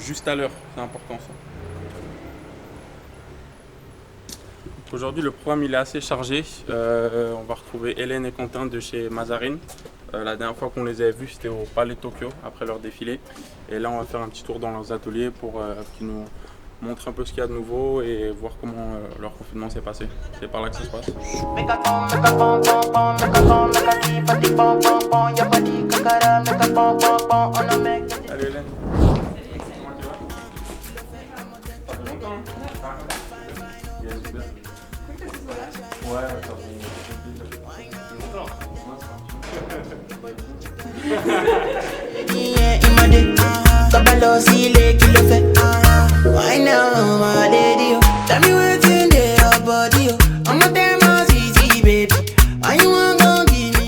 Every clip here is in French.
juste à l'heure, c'est important ça. Aujourd'hui, le programme il est assez chargé. On va retrouver Hélène et Quentin de chez Mazarine. La dernière fois qu'on les avait vus, c'était au Palais Tokyo après leur défilé. Et là, on va faire un petit tour dans leurs ateliers pour qu'ils nous montrent un peu ce qu'il y a de nouveau et voir comment leur confinement s'est passé. C'est par là que ça se passe. Salut Hélène. Comment tu vas? Ça fait longtemps, hein? Yeah, super. Ouais, ça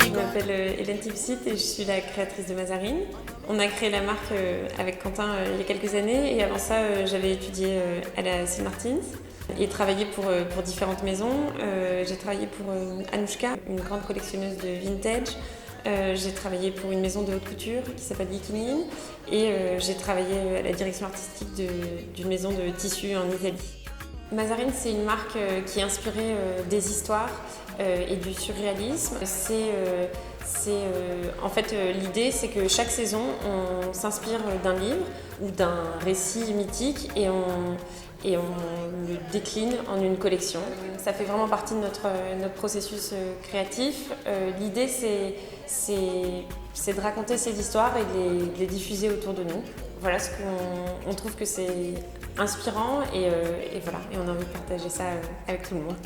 Je m'appelle Hélène Tipsit et je suis la créatrice de Mazarine. On a créé la marque avec Quentin il y a quelques années et avant ça j'avais étudié à la St. Martin's et travaillé pour différentes maisons. J'ai travaillé pour Anouchka, une grande collectionneuse de vintage. J'ai travaillé pour une maison de haute couture qui s'appelle Bikini et j'ai travaillé à la direction artistique d'une maison de tissus en Italie. Mazarine, c'est une marque qui est inspirée des histoires et du surréalisme. En fait, l'idée, c'est que chaque saison, on s'inspire d'un livre ou d'un récit mythique et on le décline en une collection. Ça fait vraiment partie de notre processus créatif. L'idée, c'est de raconter ces histoires et de les diffuser autour de nous. Voilà, ce qu'on trouve que c'est inspirant et voilà, et on a envie de partager ça avec tout le monde.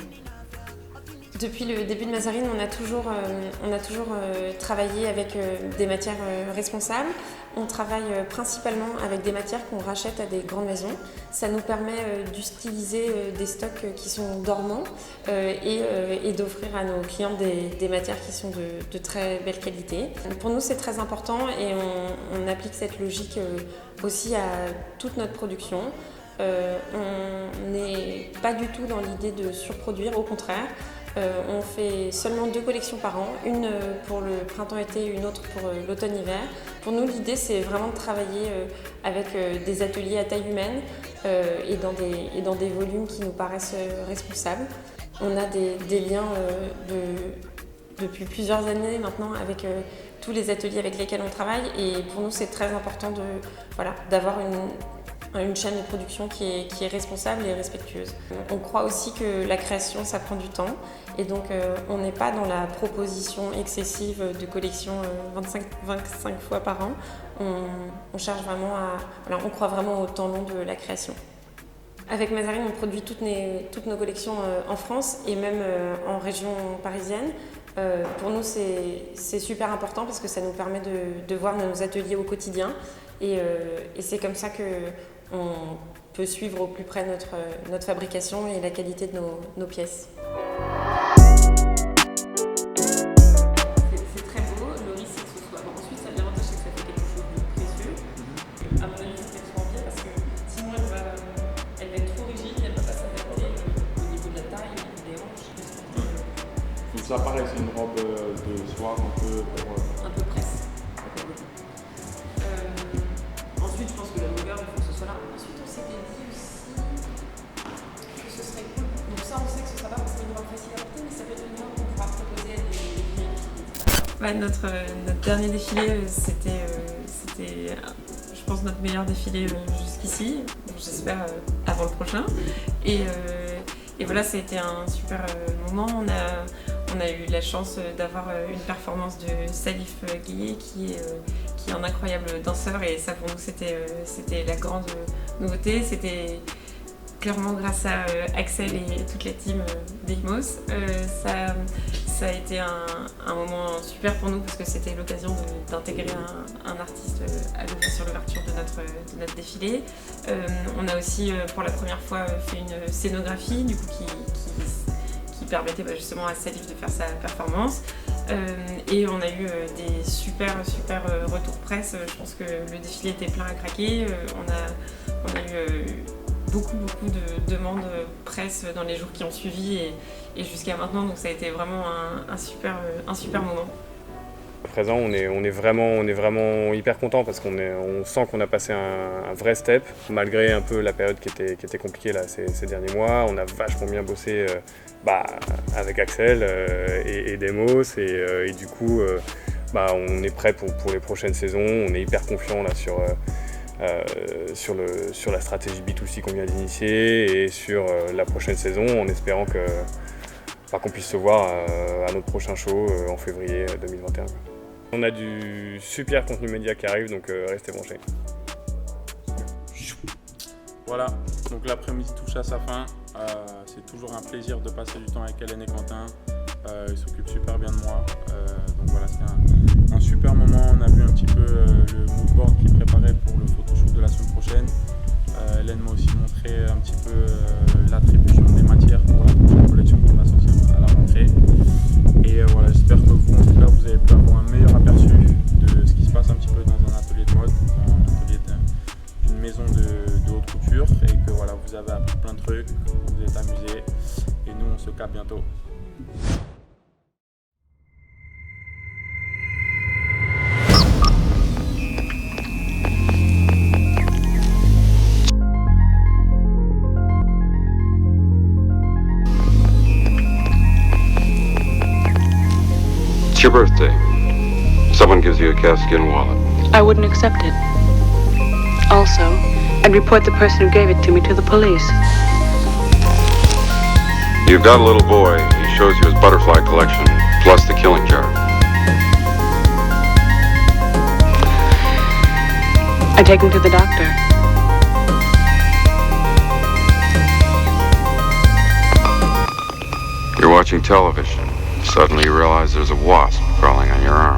Depuis le début de Mazarine, on a toujours travaillé avec des matières responsables. On travaille principalement avec des matières qu'on rachète à des grandes maisons. Ça nous permet d'utiliser des stocks qui sont dormants et d'offrir à nos clients des matières qui sont de très belle qualité. Pour nous, c'est très important et on applique cette logique aussi à toute notre production. On n'est pas du tout dans l'idée de surproduire, au contraire. On fait seulement 2 collections par an, une pour le printemps-été et une autre pour l'automne-hiver. Pour nous, l'idée, c'est vraiment de travailler avec des ateliers à taille humaine et dans des volumes qui nous paraissent responsables. On a des liens depuis plusieurs années maintenant avec tous les ateliers avec lesquels on travaille et pour nous, c'est très important d'avoir une chaîne de production qui est responsable et respectueuse. On croit aussi que la création, ça prend du temps et donc on n'est pas dans la proposition excessive de collections 25 fois par an. On cherche vraiment on croit vraiment au temps long de la création. Avec Mazarine, on produit toutes nos collections en France et même en région parisienne. Pour nous, c'est super important parce que ça nous permet de voir nos ateliers au quotidien et c'est comme ça qu'on peut suivre au plus près notre fabrication et la qualité de nos pièces. C'est très beau, le risque c'est que ce soit... Bon, ensuite, l'avantage c'est que ça fait quelque chose de précieux. À mon avis, c'est trop bien parce que sinon elle va être trop rigide, elle ne va pas s'adapter au niveau de la taille, au niveau des hanches. Donc ça pareil, c'est une robe de soie un peu Un peu presse. Ensuite, je pense que la longueur, il faut que ce soit là. Ensuite, on s'était dit aussi que ce serait cool. Donc ça, on sait que ce sera pas forcément une robe facile à porter, mais ça peut être une robe qu'on pourra proposer à des filles. Notre dernier défilé, c'était, je pense, notre meilleur défilé jusqu'ici. J'espère avant le prochain. Et voilà, ça a été un super moment. On a eu la chance d'avoir une performance de Salif Guillet qui est un incroyable danseur et ça pour nous c'était la grande nouveauté. C'était clairement grâce à Axel et toute la team d'Egmos. Ça a été un moment super pour nous parce que c'était l'occasion d'intégrer un artiste sur l'ouverture de notre défilé. On a aussi pour la première fois fait une scénographie du coup, qui permettait justement à Salif de faire sa performance. Et on a eu des super retours presse. Je pense que le défilé était plein à craquer. On a eu beaucoup de demandes presse dans les jours qui ont suivi et jusqu'à maintenant. Donc ça a été vraiment un super moment. À présent, on est vraiment hyper content parce on sent qu'on a passé un vrai step, malgré un peu la période qui était compliquée là, ces derniers mois. On a vachement bien bossé avec Axel et Demos et du coup on est prêt pour les prochaines saisons. On est hyper confiant là sur la stratégie B2C qu'on vient d'initier et sur la prochaine saison, en espérant qu'on puisse se voir à notre prochain show en février 2021. On a du super contenu média qui arrive, donc restez branchés. Voilà, donc l'après-midi touche à sa fin. C'est toujours un plaisir de passer du temps avec Hélène et Quentin. Ils s'occupent super bien de moi. Donc voilà, c'était un super moment. On a vu un petit peu le mood board qu'ils préparaient pour le photoshoot de la semaine prochaine. Hélène m'a aussi montré un petit peu l'attribution des matières pour la prochaine collection qu'on va sortir à la rentrée. Et voilà, j'espère que vous, en tout cas, vous avez pu avoir un meilleur aperçu de ce qui se passe un petit peu dans un atelier de mode, un atelier d'une maison de haute couture, et que voilà, vous avez appris plein de trucs, vous êtes amusés, et nous, on se capte bientôt. It's your birthday. Someone gives you a calfskin wallet. I wouldn't accept it. Also, I'd report the person who gave it to me to the police. You've got a little boy. He shows you his butterfly collection, plus the killing jar. I take him to the doctor. You're watching television. Suddenly you realize there's a wasp crawling on your arm.